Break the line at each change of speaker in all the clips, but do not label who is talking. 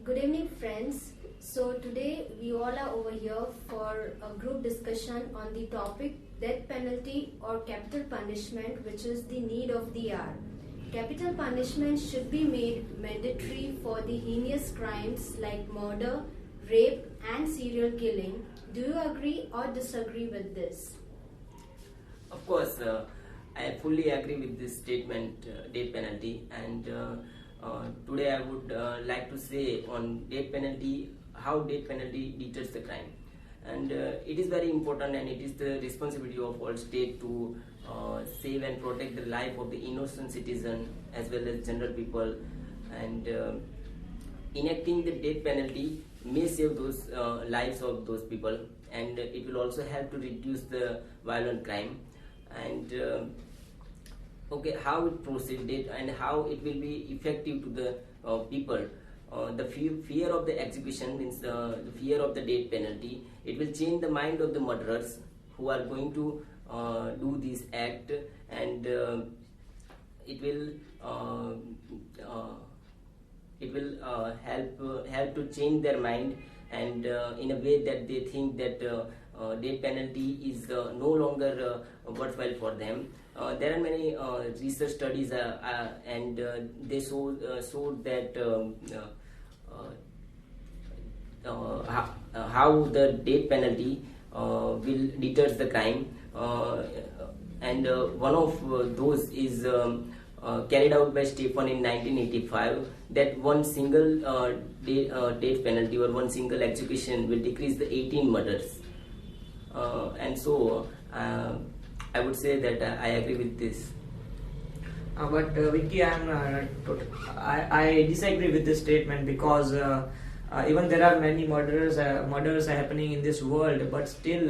Good evening, friends. So today we all are over here for a group discussion on the topic death penalty or capital punishment, which is the need of the hour. Capital punishment should be made mandatory for the heinous crimes like murder, rape and serial killing. Do you agree or disagree with this?
Of course, I fully agree with this statement, death penalty, and today I would like to say on death penalty, how death penalty deters the crime. And it is very important, and it is the responsibility of all state to save and protect the life of the innocent citizen as well as general people. And enacting the death penalty may save those lives of those people, and it will also help to reduce the violent crime. And okay, how it proceeded and how it will be effective to the people. The fear of the execution means the fear of the death penalty. It will change the mind of the murderers who are going to do this act, and it will help to change their mind, and in a way that they think that death penalty is no longer worthwhile for them. There are many research studies and they showed that how the death penalty will deter the crime, and one of those is carried out by Stephen in 1985, that one single death penalty or one single execution will decrease the 18 murders. And so I would say that I agree with this.
But Vicky, I disagree with this statement because even there are many murders happening in this world, but still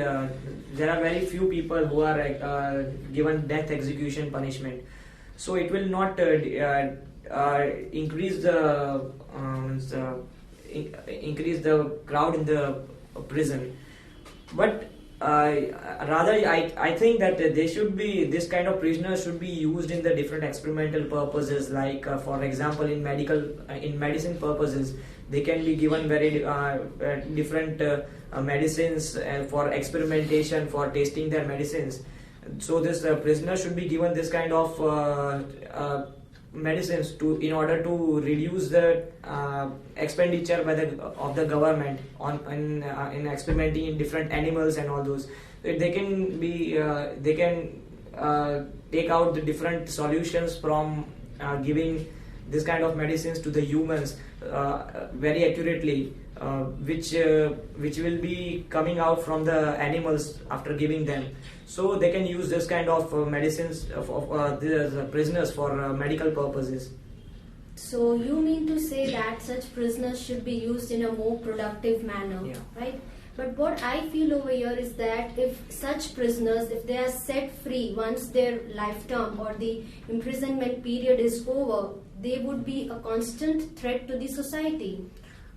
there are very few people who are given death execution punishment. So it will not increase the crowd in the prison, but rather I think that this kind of prisoners should be used in the different experimental purposes, like for example in medicine purposes. They can be given very different medicines for experimentation, for testing their medicines. So this prisoner should be given this kind of medicines in order to reduce the expenditure of the government in experimenting in different animals and all those. They can take out the different solutions from giving this kind of medicines to the humans very accurately, which will be coming out from the animals after giving them. So they can use this kind of medicines of the prisoners for medical purposes.
So you mean to say that such prisoners should be used in a more productive manner,
yeah,
right? But what I feel over here is that if such prisoners, if they are set free once their life term or the imprisonment period is over, they would be a constant threat to the society.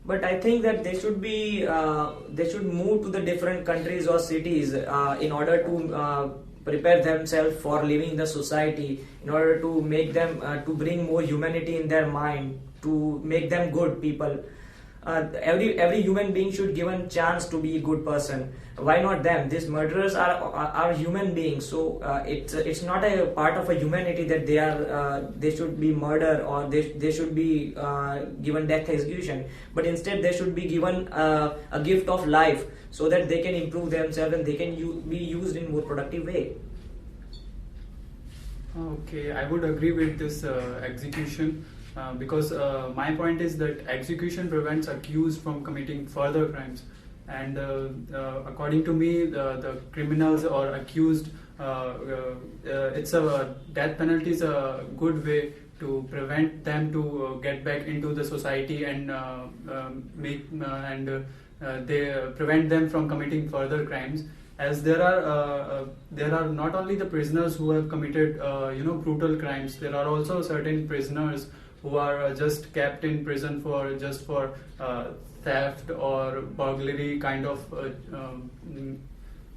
But I think that they should move to the different countries or cities in order to prepare themselves for living in the society, in order to make them to bring more humanity in their mind, to make them good people. Every human being should given chance to be a good person. Why not them? These murderers are human beings, so it's not a part of a humanity that they should be murdered or they should be given death execution. But instead they should be given a gift of life, so that they can improve themselves and they can be used in more productive way.
Okay, I would agree with this execution. Because my point is that execution prevents accused from committing further crimes, and according to me, the criminals or accused, death penalty is a good way to prevent them to get back into the society and they prevent them from committing further crimes. As there are not only the prisoners who have committed brutal crimes, there are also certain prisoners who are just kept in prison for theft or burglary kind of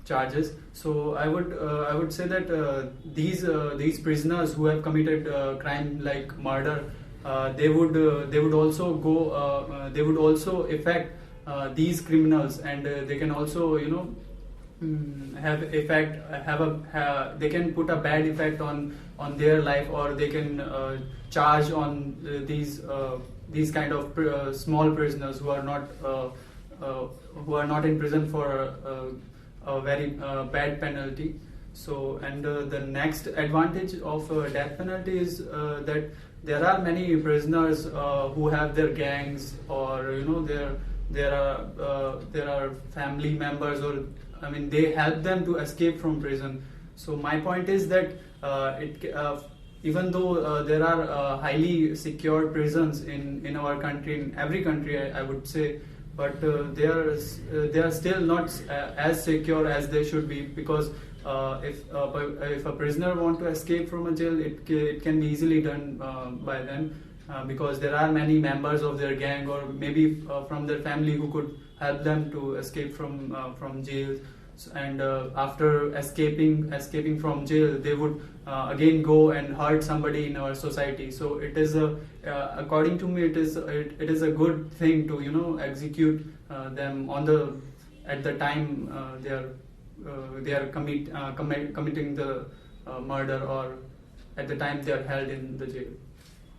charges. So I would say that these prisoners who have committed crime like murder they would also they would also affect these criminals, and they can also they can put a bad effect on their life, or they can charge on these kind of small prisoners who are not in prison for a very bad penalty. So, and the next advantage of death penalty is that there are many prisoners who have their gangs, or there are family members, or I mean they help them to escape from prison. So my point is that even though there are highly secure prisons in our country, in every country, I would say, but they are still not as secure as they should be, because if a prisoner want to escape from a jail, it can be easily done by them, because there are many members of their gang, or maybe from their family, who could help them to escape from jail. And after escaping from jail, they would again go and hurt somebody in our society. So it is according to me, it is a good thing to execute them at the time they are committing the murder, or at the time they are held in the jail.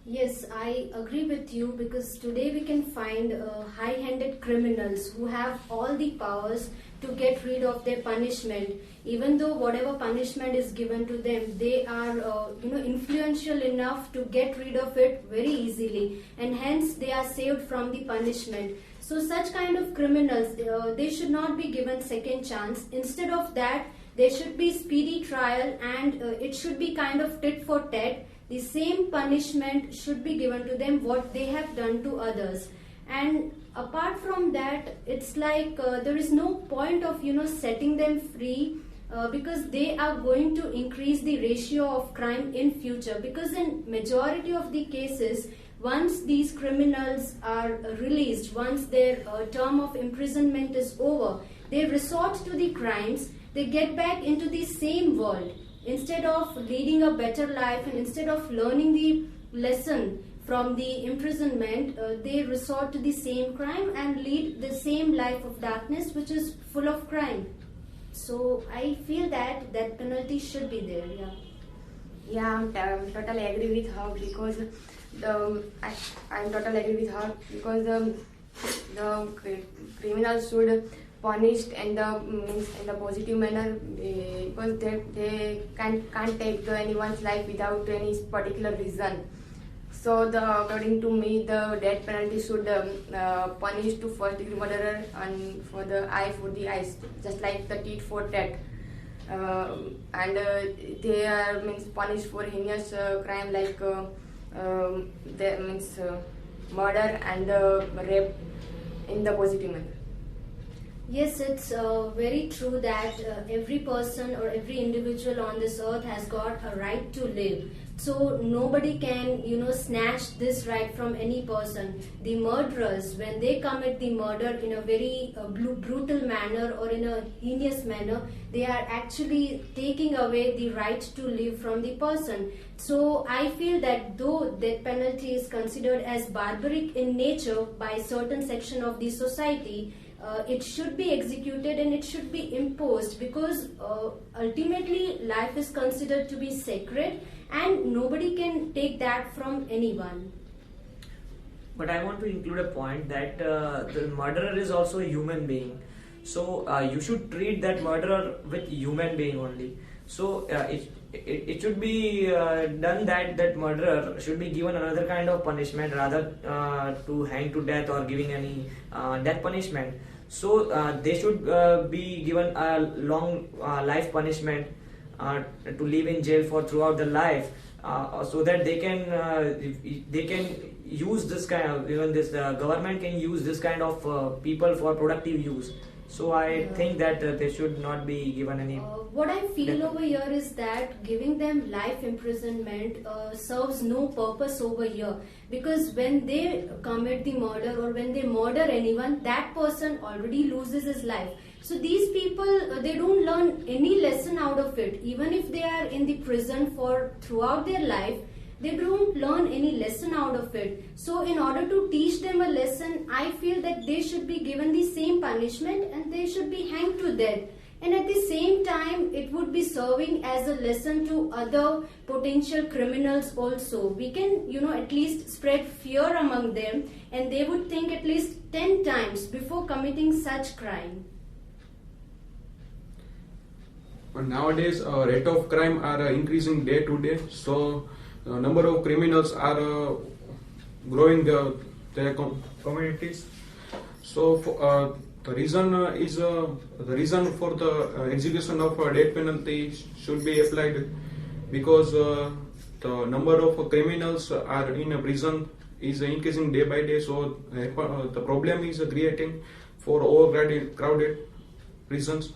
Yes, I agree with you, because today we can find high-handed criminals who have all the powers to get rid of their punishment. Even though whatever punishment is given to them, they are influential enough to get rid of it very easily, and hence they are saved from the punishment. So such kind of criminals, they should not be given second chance. Instead of that, there should be speedy trial, and it should be kind of tit for tat. The same punishment should be given to them what they have done to others. And apart from that, it's like there is no point of setting them free, because they are going to increase the ratio of crime in future. Because in majority of the cases, once these criminals are released, once their term of imprisonment is over, they resort to the crimes. They get back into the same world. Instead of leading a better life, and instead of learning the lesson from the imprisonment, they resort to the same crime and lead the same life of darkness, which is full of crime. So I feel that that penalty should be there.
Yeah, I'm totally agree with her, because I'm totally agree with her, because the criminals should punished in the positive manner, because they can't take anyone's life without any particular reason. So according to me, the death penalty should punish to first degree murderer, and for the eye for the eyes, just like the tit for tat. And they are punished for heinous crime, like murder and rape in the positive manner.
Yes, it's very true that every person or every individual on this earth has got a right to live. So nobody can, snatch this right from any person. The murderers, when they commit the murder in a very brutal manner or in a heinous manner, they are actually taking away the right to live from the person. So I feel that though death penalty is considered as barbaric in nature by certain section of the society, it should be executed and it should be imposed, because ultimately life is considered to be sacred and nobody can take that from anyone.
But I want to include a point that the murderer is also a human being. So you should treat that murderer with human being only. So it should be done that murderer should be given another kind of punishment rather to hang to death or giving any death punishment. So they should be given a long life punishment to live in jail for throughout their life, so that they can use this kind of, even this government can use this kind of people for productive use. So I think that they should not be given any.
What I feel over here is that giving them life imprisonment serves no purpose over here, because when they commit the murder or when they murder anyone, that person already loses his life. So these people, they don't learn any lesson out of it. Even if they are in the prison for throughout their life, they don't learn any lesson out of of it. So in order to teach them a lesson, I feel that they should be given the same punishment and they should be hanged to death. And at the same time, it would be serving as a lesson to other potential criminals also. We can, at least spread fear among them, and they would think at least 10 times before committing such crime.
Nowadays, rate of crime are increasing day to day. So, number of criminals are growing their communities. So, the reason for the execution of death penalty should be applied because the number of criminals are in a prison is increasing day by day. So the problem is creating for overcrowded prisons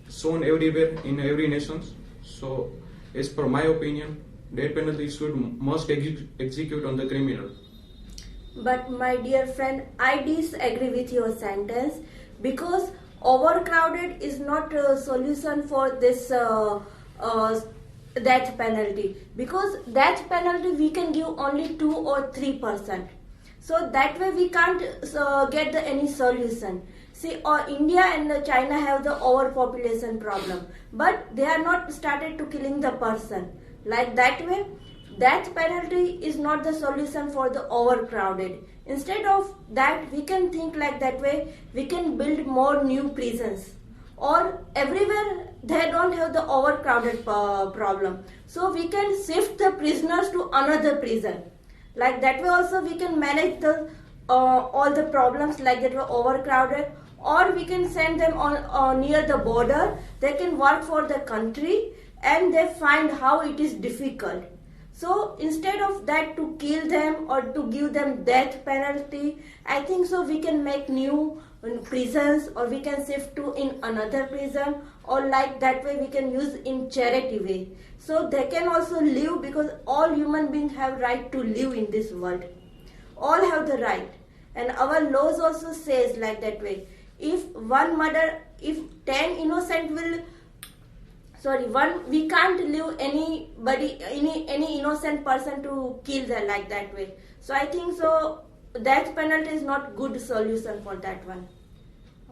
shown everywhere in every nation. So as per my opinion, death penalty must execute on the criminal.
But my dear friend, I disagree with your sentence because overcrowded is not a solution for this death penalty. Because death penalty we can give only 2 or 3%. So that way we can't get any solution. See, India and China have the overpopulation problem, but they are not started to killing the person. Like that way, death penalty is not the solution for the overcrowded. Instead of that, we can think like that way, we can build more new prisons. Or everywhere they don't have the overcrowded problem. So we can shift the prisoners to another prison. Like that way also we can manage the all the problems like that were overcrowded. Or we can send them on near the border. They can work for the country and they find how it is difficult. So instead of that to kill them or to give them death penalty, I think so we can make new prisons or we can shift to in another prison or like that way we can use in charity way. So they can also live because all human beings have right to live in this world. All have the right. And our laws also says like that way. If one murder, if 10 innocent will we can't leave anybody, any innocent person to kill them like that way. So I think so death penalty is not good solution for that one.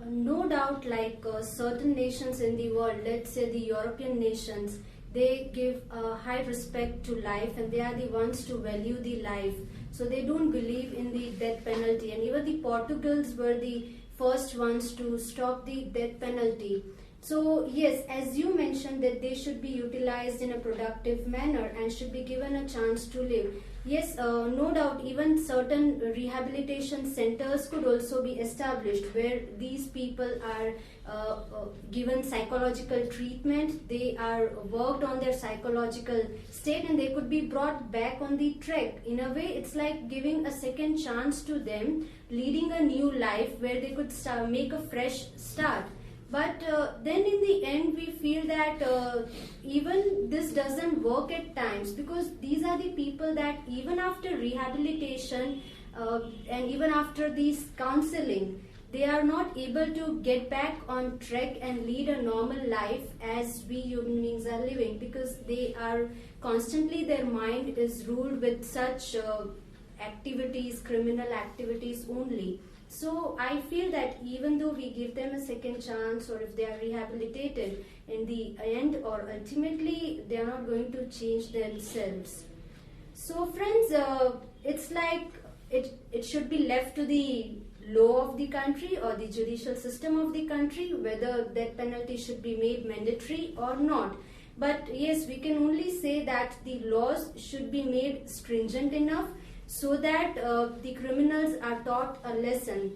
No doubt, like certain nations in the world, let's say the European nations, they give high respect to life and they are the ones to value the life. So they don't believe in the death penalty. And even the Portugals were the first ones to stop the death penalty. So yes, as you mentioned that they should be utilized in a productive manner and should be given a chance to live. Yes, no doubt even certain rehabilitation centers could also be established where these people are given psychological treatment, they are worked on their psychological state and they could be brought back on the track. In a way, it's like giving a second chance to them, leading a new life where they could make a fresh start. But then in the end we feel that even this doesn't work at times because these are the people that even after rehabilitation and even after these counseling, they are not able to get back on track and lead a normal life as we human beings are living because they are constantly, their mind is ruled with such activities, criminal activities only. So I feel that even though we give them a second chance or if they are rehabilitated, in the end or ultimately they are not going to change themselves. So friends, it's like it should be left to the law of the country or the judicial system of the country whether death penalty should be made mandatory or not. But yes, we can only say that the laws should be made stringent enough so that the criminals are taught a lesson.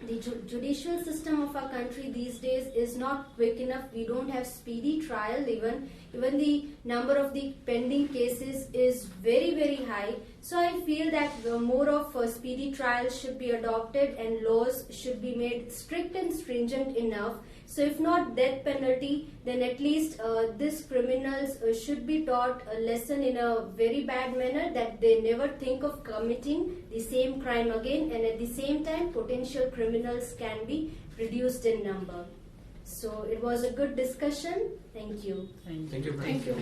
The judicial system of our country these days is not quick enough. We don't have speedy trial even the number of the pending cases is very, very high. So I feel that more of speedy trials should be adopted and laws should be made strict and stringent enough. So if not death penalty, then at least these criminals should be taught a lesson in a very bad manner that they never think of committing the same crime again, and at the same time potential criminals can be reduced in number. So it was a good discussion. Thank you.
Thank you.
Thank you.
Thank you.